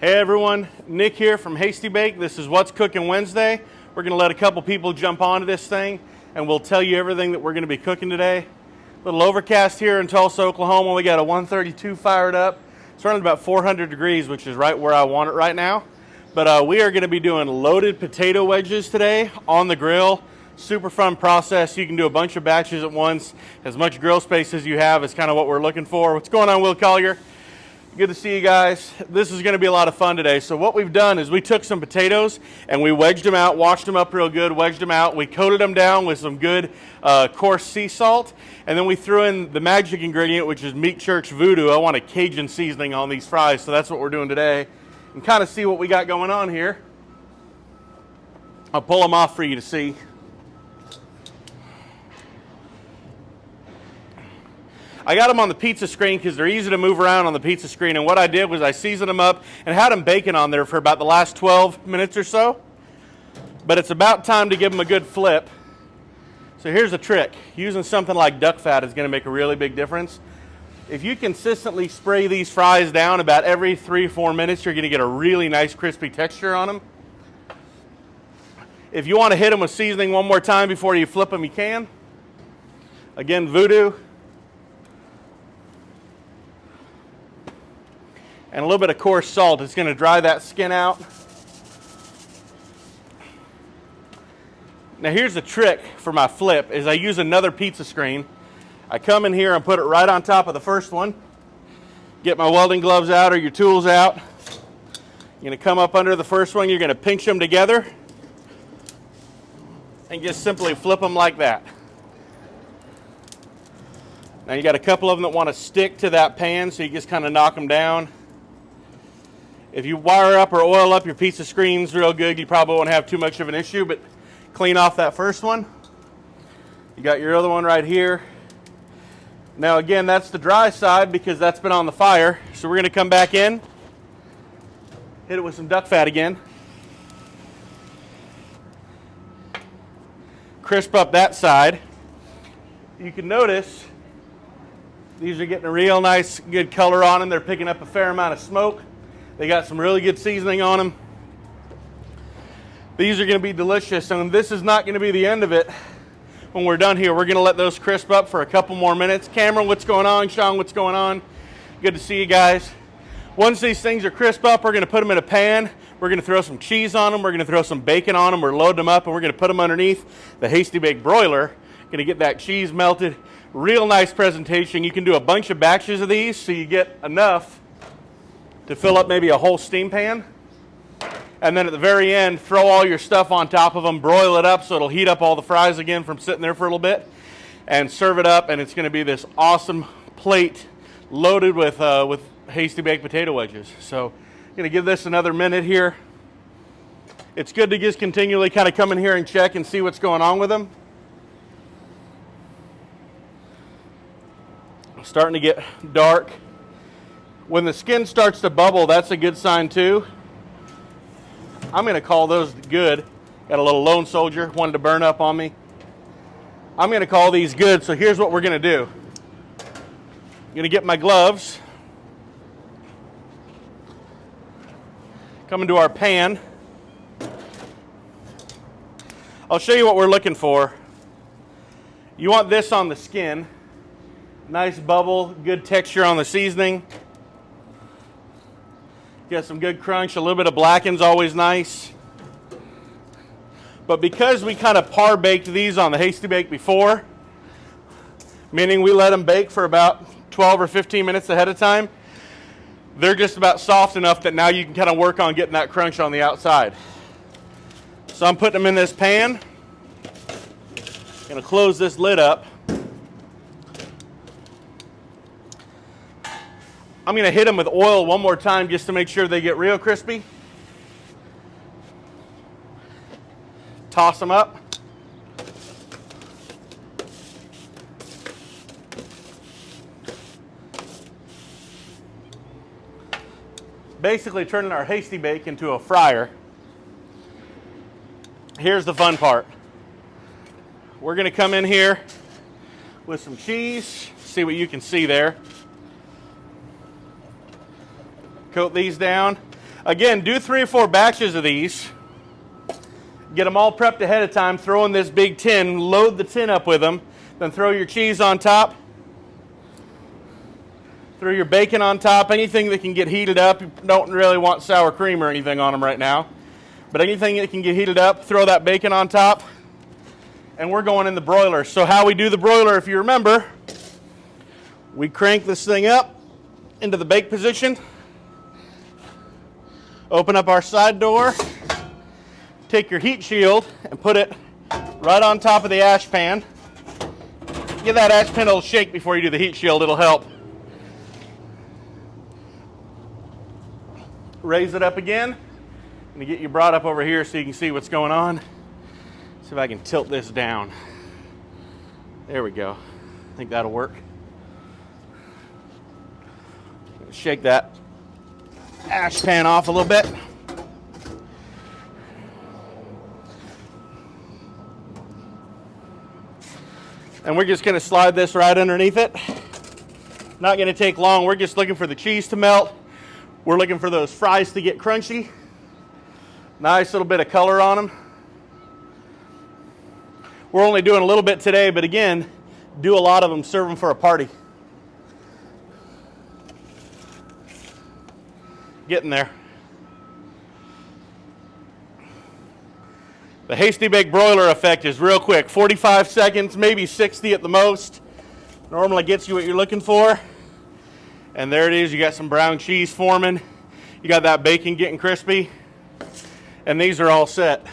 Hey everyone, Nick here from Hasty Bake. This is What's Cooking Wednesday. We're going to let a couple people jump onto this thing and we'll tell you everything that we're going to be cooking today. A little overcast here in Tulsa, Oklahoma. We got a 132 fired up. It's running about 400 degrees, which is right where I want it right now. But we are going to be doing loaded potato wedges today on the grill. Super fun process. You can do a bunch of batches at once. As much grill space as you have is kind of what we're looking for. What's going on, Will Collier? Good to see you guys. This is going to be a lot of fun today. So what we've done is we took some potatoes and we wedged them out, washed them up real good, wedged them out. We coated them down with some good coarse sea salt. And then we threw in the magic ingredient, which is Meat Church Voodoo. I want a Cajun seasoning on these fries, so that's what we're doing today. And kind of see what we got going on here. I'll pull them off for you to see. I got them on the pizza screen because they're easy to move around on the pizza screen. And what I did was I seasoned them up and had them baking on there for about the last 12 minutes or so. But it's about time to give them a good flip. So here's a trick. Using something like duck fat is going to make a really big difference. If you consistently spray these fries down about every 3-4 minutes, you're going to get a really nice crispy texture on them. If you want to hit them with seasoning one more time before you flip them, you can. Again, Voodoo. And a little bit of coarse salt. It's going to dry that skin out. Now here's the trick for my flip, is I use another pizza screen. I come in here and put it right on top of the first one. Get my welding gloves out or your tools out. You're going to come up under the first one. You're going to pinch them together. And just simply flip them like that. Now you got a couple of them that want to stick to that pan, so you just kind of knock them down. If you wire up or oil up your pizza screens real good, you probably won't have too much of an issue, but clean off that first one. You got your other one right here. Now again, that's the dry side because that's been on the fire. So we're going to come back in, hit it with some duck fat again. Crisp up that side. You can notice these are getting a real nice, good color on them. They're picking up a fair amount of smoke. They got some really good seasoning on them. These are going to be delicious, and this is not going to be the end of it. When we're done here, we're going to let those crisp up for a couple more minutes. Cameron, what's going on? Sean, what's going on? Good to see you guys. Once these things are crisp up, we're going to put them in a pan. We're going to throw some cheese on them. We're going to throw some bacon on them. We're loading them up, and we're going to put them underneath the Hasty Bake broiler. Going to get that cheese melted. Real nice presentation. You can do a bunch of batches of these, so you get enough to fill up maybe a whole steam pan. And then at the very end, throw all your stuff on top of them, broil it up so it'll heat up all the fries again from sitting there for a little bit, and serve it up, and it's going to be this awesome plate loaded with Hasty Baked potato wedges. So I'm going to give this another minute here. It's good to just continually kind of come in here and check and see what's going on with them. Starting to get dark. When the skin starts to bubble, that's a good sign too. I'm going to call those good. Got a little lone soldier, wanted to burn up on me. I'm going to call these good, so here's what we're going to do. I'm going to get my gloves. Come into our pan. I'll show you what we're looking for. You want this on the skin. Nice bubble, good texture on the seasoning. Got some good crunch, a little bit of blackened's always nice. But because we kind of par baked these on the Hasty Bake before, meaning we let them bake for about 12 or 15 minutes ahead of time, they're just about soft enough that now you can kind of work on getting that crunch on the outside. So I'm putting them in this pan. Gonna close this lid up. I'm going to hit them with oil one more time just to make sure they get real crispy. Toss them up. Basically turning our Hasty Bake into a fryer. Here's the fun part. We're going to come in here with some cheese. See what you can see there. Coat these down. Again, do 3 or 4 batches of these. Get them all prepped ahead of time. Throw in this big tin. Load the tin up with them. Then throw your cheese on top. Throw your bacon on top. Anything that can get heated up. You don't really want sour cream or anything on them right now. But anything that can get heated up, throw that bacon on top. And we're going in the broiler. So how we do the broiler, if you remember, we crank this thing up into the bake position. Open up our side door. Take your heat shield and put it right on top of the ash pan. Give that ash pan a little shake before you do the heat shield, it'll help. Raise it up again. I'm going to get you brought up over here so you can see what's going on. See if I can tilt this down. There we go. I think that'll work. Shake that ash pan off a little bit. And we're just going to slide this right underneath it. Not going to take long. We're just looking for the cheese to melt. We're looking for those fries to get crunchy. Nice little bit of color on them. We're only doing a little bit today, but again, do a lot of them, serve them for a party. Getting there. The Hasty Bake broiler effect is real quick, 45 seconds, maybe 60 at the most. Normally gets you what you're looking for. And there it is, you got some brown cheese forming. You got that bacon getting crispy. And these are all set.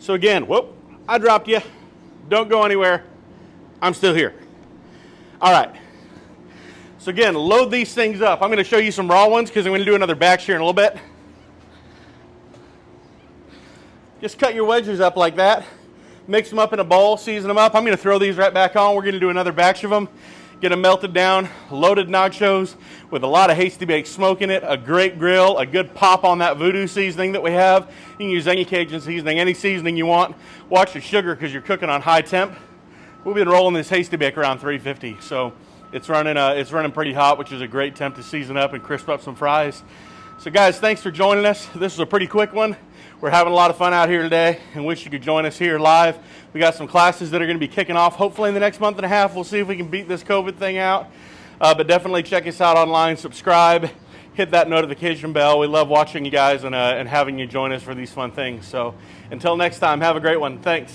So again, whoop, I dropped you. Don't go anywhere. I'm still here. All right. So again, load these things up. I'm going to show you some raw ones because I'm going to do another batch here in a little bit. Just cut your wedges up like that. Mix them up in a bowl, season them up. I'm going to throw these right back on. We're going to do another batch of them. Get them melted down, loaded nachos with a lot of Hasty Bake smoke in it, a great grill, a good pop on that voodoo seasoning that we have. You can use any Cajun seasoning, any seasoning you want. Watch your sugar because you're cooking on high temp. We've been rolling this Hasty Bake around 350, so it's running pretty hot, which is a great temp to season up and crisp up some fries. So guys, thanks for joining us. This is a pretty quick one. We're having a lot of fun out here today and wish you could join us here live. We got some classes that are going to be kicking off hopefully in the next month and a half. We'll see if we can beat this COVID thing out. But definitely check us out online, subscribe, hit that notification bell. We love watching you guys and having you join us for these fun things. So until next time, have a great one. Thanks.